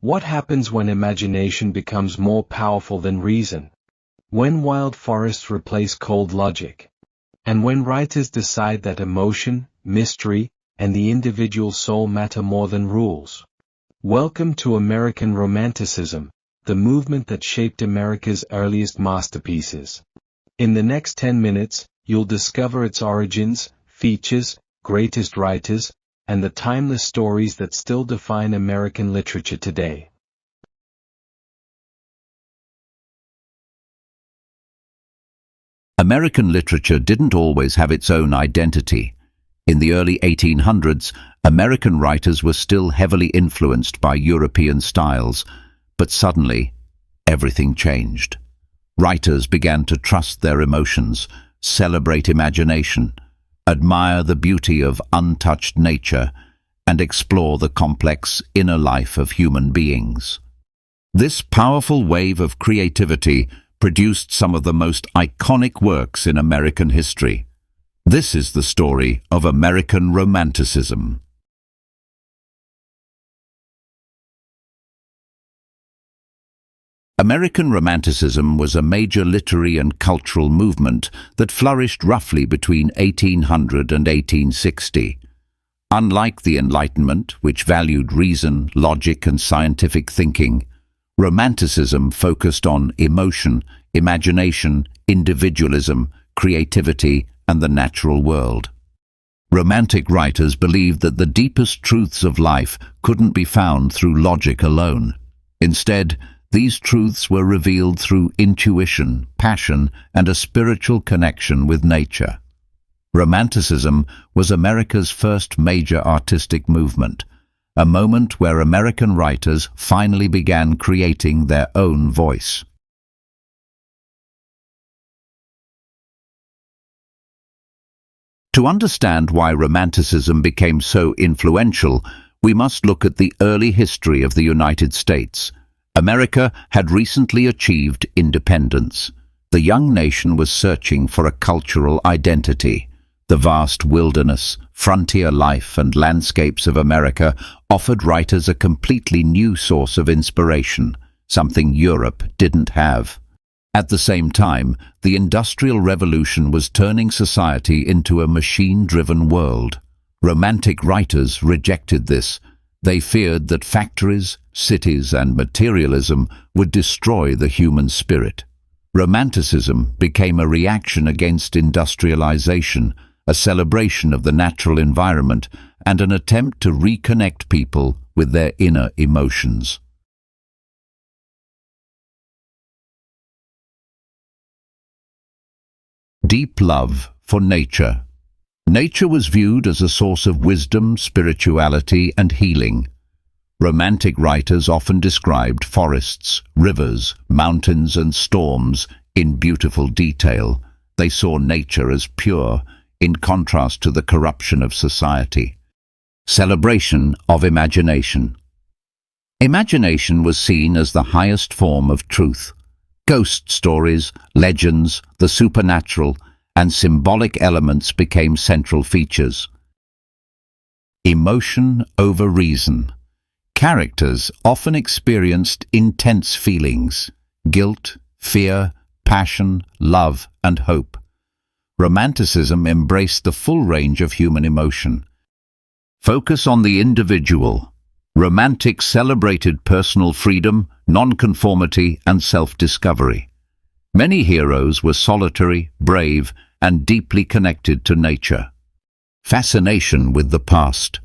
What happens when imagination becomes more powerful than reason? When wild forests replace cold logic? And when writers decide that emotion, mystery, and the individual soul matter more than rules? Welcome to American Romanticism, the movement that shaped America's earliest masterpieces. In the next 10 minutes, you'll discover its origins, features, greatest writers, and the timeless stories that still define American literature today. American literature didn't always have its own identity. In the early 1800s, American writers were still heavily influenced by European styles, but suddenly, everything changed. Writers began to trust their emotions, celebrate imagination, admire the beauty of untouched nature, and explore the complex inner life of human beings. This powerful wave of creativity produced some of the most iconic works in American history. This is the story of American Romanticism. American Romanticism was a major literary and cultural movement that flourished roughly between 1800 and 1860. Unlike the Enlightenment, which valued reason, logic, and scientific thinking, Romanticism focused on emotion, imagination, individualism, creativity, and the natural world. Romantic writers believed that the deepest truths of life couldn't be found through logic alone. Instead, these truths were revealed through intuition, passion, and a spiritual connection with nature. Romanticism was America's first major artistic movement, a moment where American writers finally began creating their own voice. To understand why Romanticism became so influential, we must look at the early history of the United States. America had recently achieved independence. The young nation was searching for a cultural identity. The vast wilderness, frontier life, and landscapes of America offered writers a completely new source of inspiration, something Europe didn't have. At the same time, the Industrial Revolution was turning society into a machine-driven world. Romantic writers rejected this. They feared that factories, cities, and materialism would destroy the human spirit. Romanticism became a reaction against industrialization, a celebration of the natural environment, and an attempt to reconnect people with their inner emotions. Deep love for nature. Nature was viewed as a source of wisdom, spirituality, and healing. Romantic writers often described forests, rivers, mountains, and storms in beautiful detail. They saw nature as pure, in contrast to the corruption of society. Celebration of imagination. Imagination was seen as the highest form of truth. Ghost stories, legends, the supernatural, and symbolic elements became central features. Emotion over reason. Characters often experienced intense feelings: guilt, fear, passion, love, and hope. Romanticism embraced the full range of human emotion. Focus on the individual. Romantics celebrated personal freedom, nonconformity, and self-discovery. Many heroes were solitary, brave, and deeply connected to nature. Fascination with the past.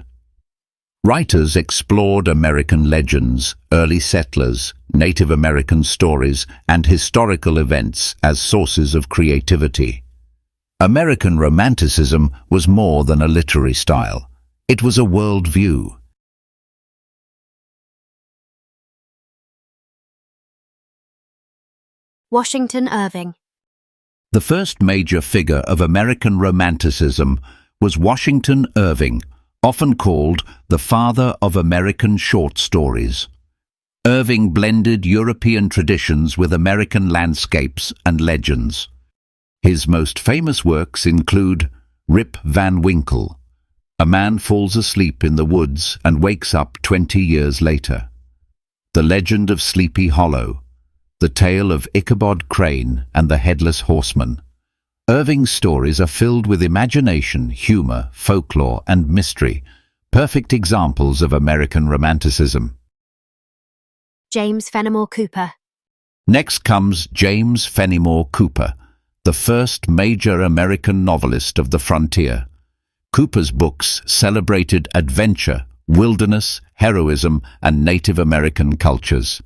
Writers explored American legends, early settlers, Native American stories, and historical events as sources of creativity. American Romanticism was more than a literary style. It was a worldview. Washington Irving. The first major figure of American Romanticism was Washington Irving, often called the father of American short stories. Irving blended European traditions with American landscapes and legends. His most famous works include Rip Van Winkle. A man falls asleep in the woods and wakes up 20 years later. The Legend of Sleepy Hollow, The Tale of Ichabod Crane and the Headless Horseman. Irving's stories are filled with imagination, humor, folklore, and mystery, perfect examples of American Romanticism. James Fenimore Cooper. Next comes James Fenimore Cooper, the first major American novelist of the frontier. Cooper's books celebrated adventure, wilderness, heroism, and Native American cultures.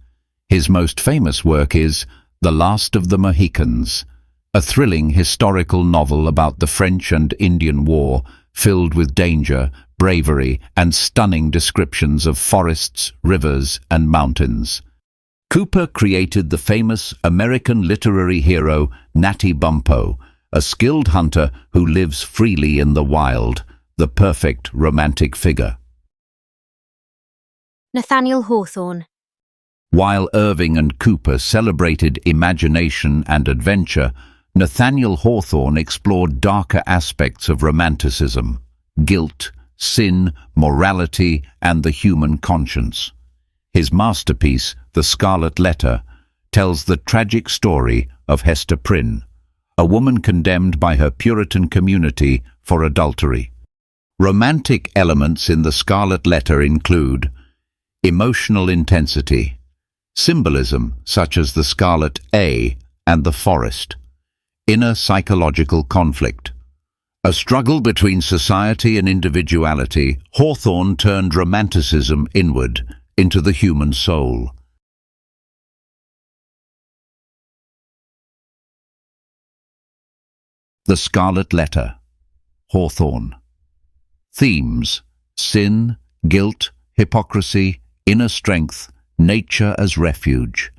His most famous work is The Last of the Mohicans, a thrilling historical novel about the French and Indian War, filled with danger, bravery, and stunning descriptions of forests, rivers, and mountains. Cooper created the famous American literary hero Natty Bumppo, a skilled hunter who lives freely in the wild, the perfect romantic figure. Nathaniel Hawthorne. While Irving and Cooper celebrated imagination and adventure, Nathaniel Hawthorne explored darker aspects of Romanticism: guilt, sin, morality, and the human conscience. His masterpiece, The Scarlet Letter, tells the tragic story of Hester Prynne, a woman condemned by her Puritan community for adultery. Romantic elements in The Scarlet Letter include emotional intensity, symbolism such as the scarlet A and the forest, inner psychological conflict, a struggle between society and individuality. Hawthorne turned Romanticism inward into the human soul. The Scarlet Letter, Hawthorne. Themes: sin, guilt, hypocrisy, inner strength, nature as refuge.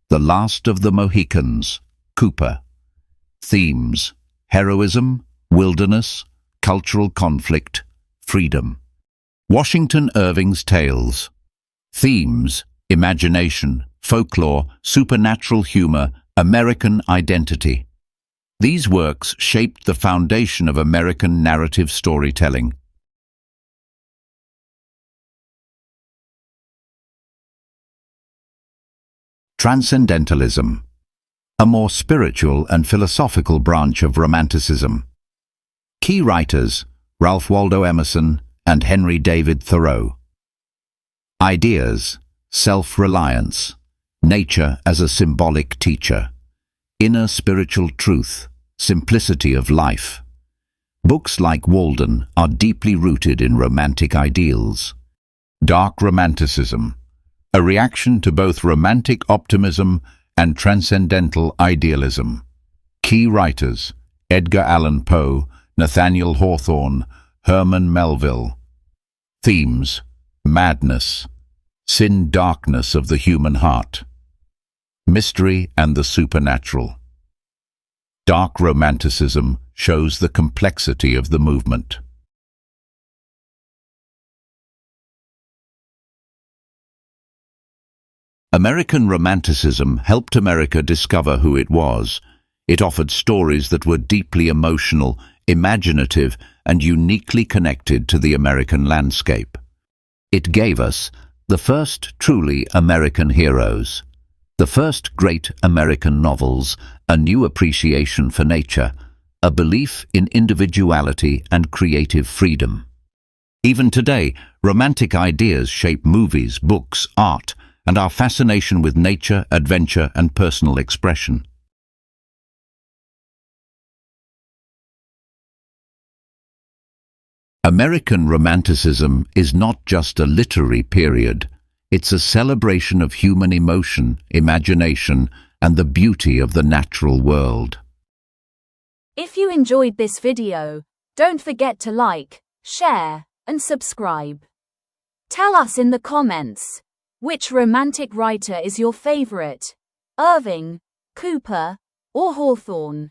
The Last of the Mohicans, Cooper. Themes: heroism, wilderness, cultural conflict, freedom. Washington Irving's Tales. Themes: imagination, folklore, supernatural humor, American identity. These works shaped the foundation of American narrative storytelling. Transcendentalism, a more spiritual and philosophical branch of Romanticism. Key writers: Ralph Waldo Emerson and Henry David Thoreau. Ideas: self-reliance, nature as a symbolic teacher, inner spiritual truth, simplicity of life. Books like Walden are deeply rooted in romantic ideals. Dark Romanticism, a reaction to both romantic optimism and transcendental idealism. Key writers: Edgar Allan Poe, Nathaniel Hawthorne, Herman Melville. Themes: madness, sin, darkness of the human heart, mystery and the supernatural. Dark Romanticism shows the complexity of the movement. American Romanticism helped America discover who it was. It offered stories that were deeply emotional, imaginative, and uniquely connected to the American landscape. It gave us the first truly American heroes, the first great American novels, a new appreciation for nature, a belief in individuality and creative freedom. Even today, romantic ideas shape movies, books, art, and our fascination with nature, adventure, and personal expression. American Romanticism is not just a literary period. It's a celebration of human emotion, imagination, and the beauty of the natural world. If you enjoyed this video, don't forget to like, share, and subscribe. Tell us in the comments, which romantic writer is your favorite? Irving, Cooper, or Hawthorne?